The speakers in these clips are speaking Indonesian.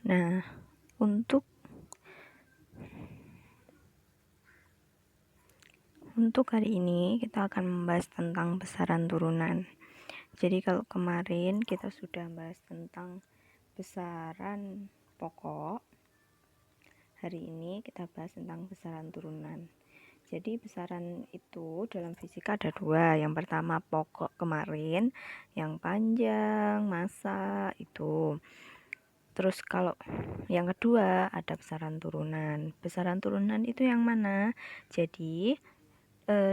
Nah, untuk hari ini kita akan membahas tentang besaran turunan. Jadi kalau kemarin kita sudah bahas tentang besaran pokok, hari ini kita bahas tentang besaran turunan. Jadi besaran itu dalam fisika ada dua. Yang pertama pokok kemarin, yang panjang, massa itu. Terus kalau yang kedua ada besaran turunan. Besaran turunan itu yang mana? Jadi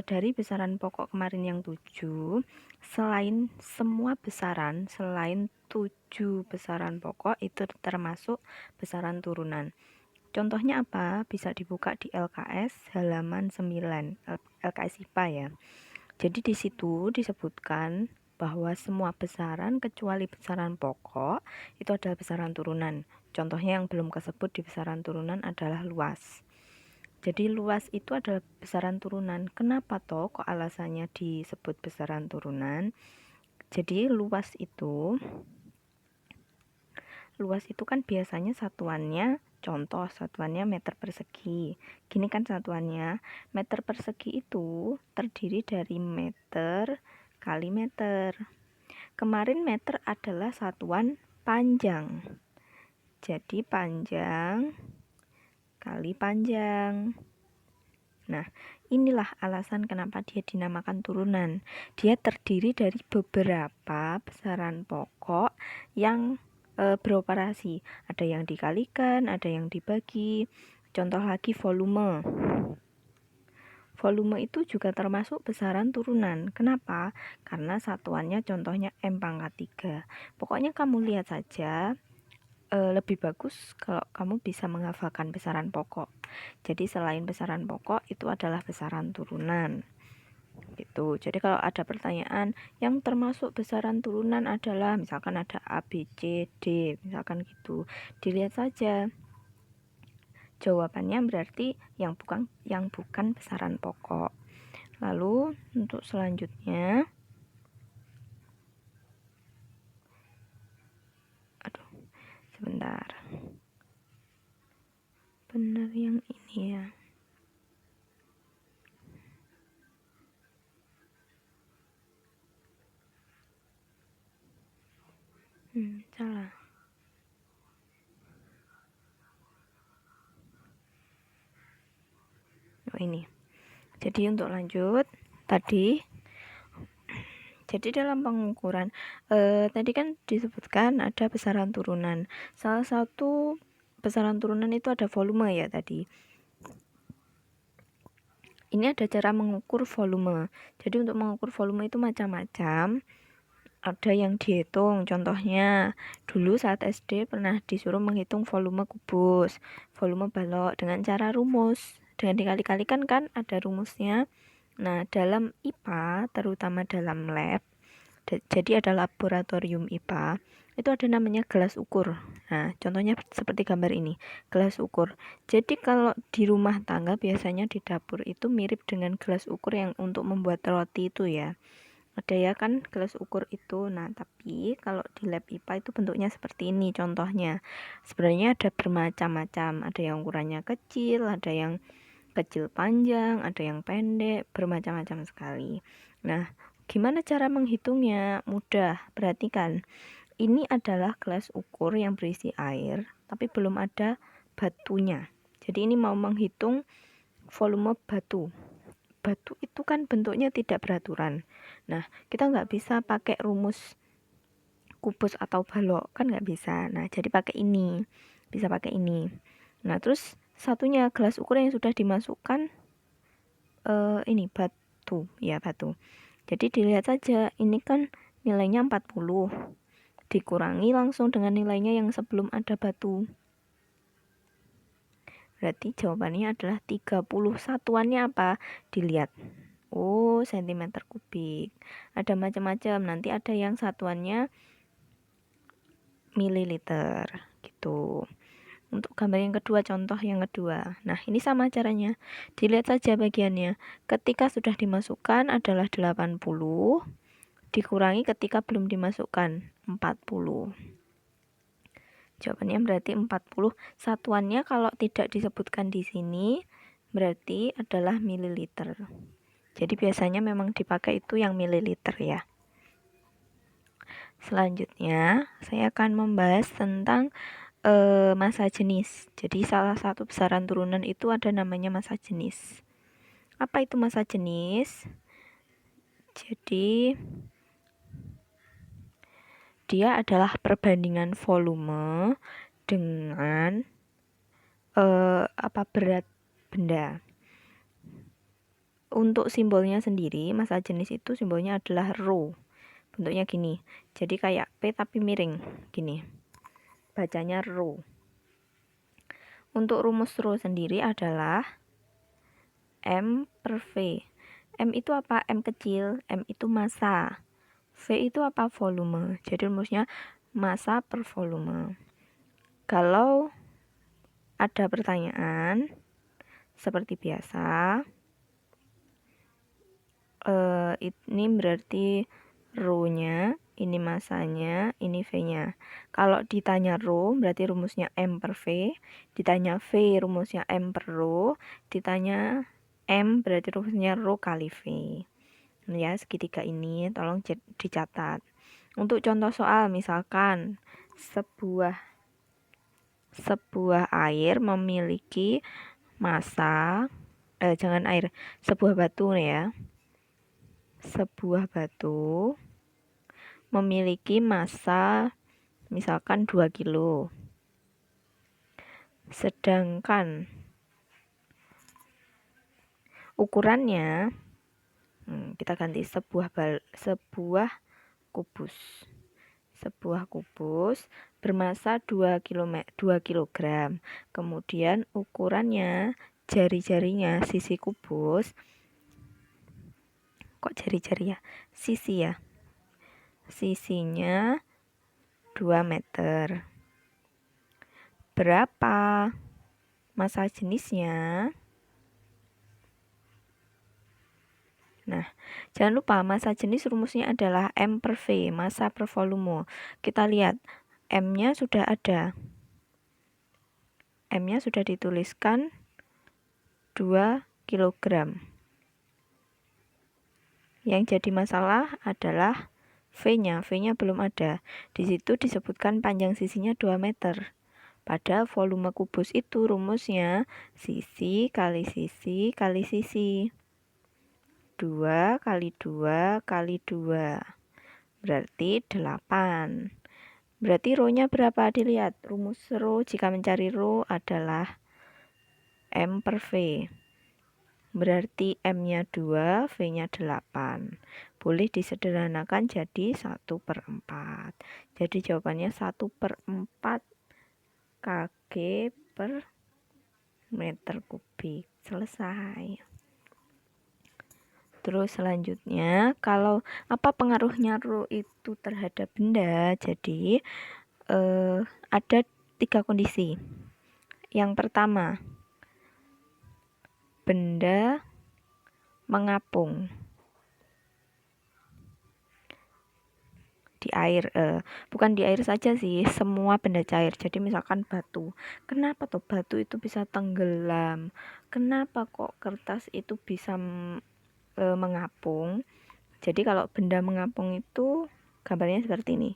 dari besaran pokok kemarin yang 7, selain semua besaran, selain 7 besaran pokok itu termasuk besaran turunan. Contohnya apa? Bisa dibuka di LKS halaman 9, LKS IPA ya. Jadi di situ disebutkan bahwa semua besaran kecuali besaran pokok itu adalah besaran turunan. Contohnya yang belum kesebut di besaran turunan adalah luas. Jadi luas itu adalah besaran turunan. Kenapa toh kok alasannya disebut besaran turunan? Jadi luas itu kan biasanya satuannya, contoh satuannya meter persegi. Gini kan satuannya, meter persegi itu terdiri dari meter kali meter. Kemarin meter adalah satuan panjang. Jadi panjang kali panjang. Nah, inilah alasan kenapa dia dinamakan turunan. Dia terdiri dari beberapa besaran pokok yang beroperasi. Ada yang dikalikan, ada yang dibagi. Contoh lagi volume. Volume itu juga termasuk besaran turunan. Kenapa? Karena satuannya contohnya M pangkat 3. Pokoknya kamu lihat saja, lebih bagus kalau kamu bisa menghafalkan besaran pokok. Jadi selain besaran pokok itu adalah besaran turunan gitu. Jadi kalau ada pertanyaan yang termasuk besaran turunan adalah misalkan ada A, B, C, D misalkan gitu, dilihat saja jawabannya berarti yang bukan besaran pokok. Lalu untuk selanjutnya, sebentar, benar yang ini ya. Salah. Oh ini. Jadi untuk lanjut tadi, jadi dalam pengukuran tadi kan disebutkan ada besaran turunan. Salah satu besaran turunan itu ada volume ya tadi. Ini ada cara mengukur volume. Jadi untuk mengukur volume itu macam-macam. Ada yang dihitung, contohnya dulu saat SD pernah disuruh menghitung volume kubus, volume balok dengan cara rumus. Dengan dikali-kalikan kan ada rumusnya. Nah, dalam IPA, terutama dalam lab, jadi ada laboratorium IPA, itu ada namanya gelas ukur. Nah, contohnya seperti gambar ini, gelas ukur. Jadi kalau di rumah tangga biasanya di dapur itu mirip dengan gelas ukur yang untuk membuat roti itu ya. Ada ya kan gelas ukur itu. Nah, tapi kalau di lab IPA itu bentuknya seperti ini contohnya. Sebenarnya ada bermacam-macam, ada yang ukurannya kecil, ada yang kecil panjang, ada yang pendek, bermacam-macam sekali. Nah, gimana cara menghitungnya? Mudah, perhatikan. Ini adalah gelas ukur yang berisi air, tapi belum ada batunya. Jadi ini mau menghitung volume batu. Batu itu kan bentuknya tidak beraturan. Nah, kita nggak bisa pakai rumus kubus atau balok, kan nggak bisa. Nah, jadi pakai ini, bisa pakai ini. Nah, terus satunya gelas ukur yang sudah dimasukkan ini batu, ya batu. Jadi dilihat saja, ini kan nilainya 40, dikurangi langsung dengan nilainya yang sebelum ada batu. Berarti jawabannya adalah 30. Satuannya apa? Dilihat. Oh, sentimeter kubik. Ada macam-macam. Nanti ada yang satuannya mililiter gitu. Untuk gambar yang kedua, contoh yang kedua. Nah, ini sama caranya. Dilihat saja bagiannya. Ketika sudah dimasukkan adalah 80, dikurangi ketika belum dimasukkan 40. Jawabannya berarti 40. Satuannya kalau tidak disebutkan di sini berarti adalah mililiter. Jadi biasanya memang dipakai itu yang mililiter ya. Selanjutnya saya akan membahas tentang massa jenis. Jadi salah satu besaran turunan itu ada namanya massa jenis. Apa itu massa jenis? Jadi dia adalah perbandingan volume dengan berat benda. Untuk simbolnya sendiri, massa jenis itu simbolnya adalah rho. Bentuknya gini. Jadi kayak P tapi miring, gini. Bacanya rho. Untuk rumus rho sendiri adalah M per V. M itu apa? M kecil. M itu massa. V itu apa? Volume. Jadi rumusnya massa per volume. Kalau ada pertanyaan seperti biasa, ini berarti rho-nya, ini massanya, ini V-nya. Kalau ditanya rho berarti rumusnya M per V, ditanya V rumusnya M per rho, ditanya M berarti rumusnya rho kali V. Ya, segitiga ini tolong dicatat. Untuk contoh soal misalkan sebuah air memiliki massa sebuah batu nih ya. Sebuah batu memiliki massa misalkan 2 kilo. Sedangkan ukurannya kita ganti sebuah kubus. Sebuah kubus bermassa 2 kilogram. Kemudian ukurannya jari-jarinya sisi kubus. Kok jari-jari ya? Sisi ya. Sisinya 2 meter. Berapa massa jenisnya? Nah, jangan lupa massa jenis rumusnya adalah M per V, massa per volume. Kita lihat, M-nya sudah ada. M-nya sudah dituliskan 2 kilogram. Yang jadi masalah adalah V-nya. V-nya belum ada. Di situ disebutkan panjang sisinya 2 meter. Pada volume kubus itu rumusnya sisi kali sisi kali sisi. 2 kali 2 kali 2 berarti 8. Berarti rho-nya berapa? Dilihat rumus rho jika mencari rho adalah M per V. Berarti M-nya 2, V-nya 8. Boleh disederhanakan jadi 1/4. Jadi jawabannya 1/4 kg per meter kubik. Selesai. Terus selanjutnya, kalau apa pengaruhnya rho itu terhadap benda? Jadi ada 3 kondisi. Yang pertama, benda mengapung di air. Bukan di air saja sih, semua benda cair. Jadi misalkan batu. Kenapa tuh batu itu bisa tenggelam? Kenapa kok kertas itu bisa mengapung? Jadi kalau benda mengapung itu gambarnya seperti ini.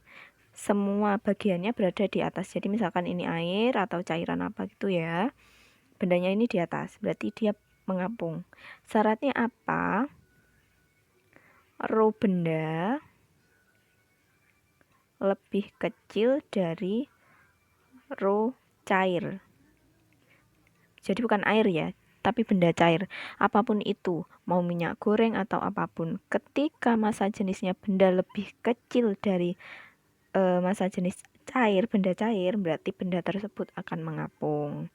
Semua bagiannya berada di atas. Jadi misalkan ini air atau cairan apa gitu ya. Bendanya ini di atas. Berarti dia mengapung. Syaratnya apa? Rho benda lebih kecil dari rho cair. Jadi bukan air ya, tapi benda cair. Apapun itu, mau minyak goreng atau apapun, ketika massa jenisnya benda lebih kecil dari massa jenis cair, benda cair, berarti benda tersebut akan mengapung.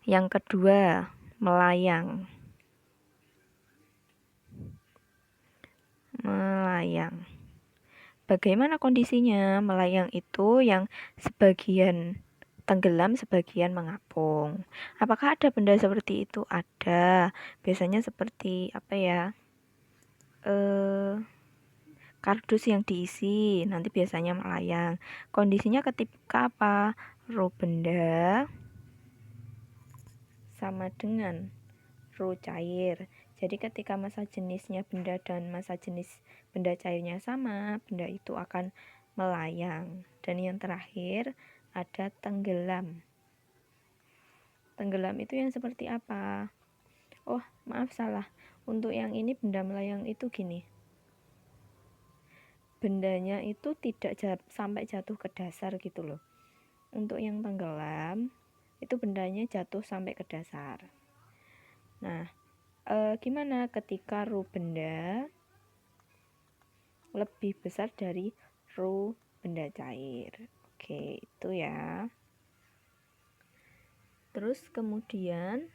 Yang kedua, melayang. Melayang. Bagaimana kondisinya? Melayang itu yang sebagian tenggelam, sebagian mengapung. Apakah ada benda seperti itu? Ada. Biasanya seperti apa ya? kardus yang diisi, nanti biasanya melayang. Kondisinya ketika apa? Rho benda sama dengan rho cair. Jadi ketika massa jenisnya benda dan massa jenis benda cairnya sama, benda itu akan melayang. Dan yang terakhir ada tenggelam. Tenggelam itu yang seperti apa? Oh, maaf salah. Untuk yang ini benda melayang itu gini. Bendanya itu tidak sampai jatuh ke dasar gitu loh. Untuk yang tenggelam itu bendanya jatuh sampai ke dasar. Nah, gimana ketika rho benda lebih besar dari rho benda cair? Oke, itu ya. Terus kemudian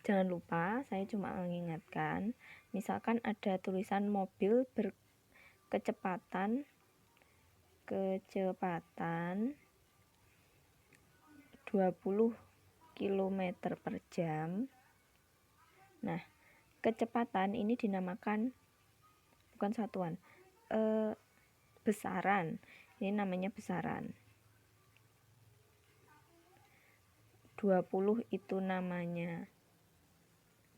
jangan lupa, saya cuma mengingatkan, misalkan ada tulisan mobil berkecepatan 20 km per jam. Nah, kecepatan ini dinamakan, bukan satuan, besaran. Ini namanya besaran. 20 itu namanya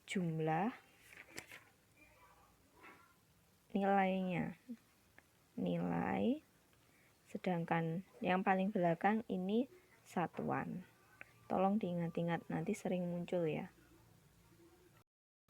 jumlah, nilainya nilai, sedangkan yang paling belakang ini satuan. Tolong diingat-ingat, nanti sering muncul ya.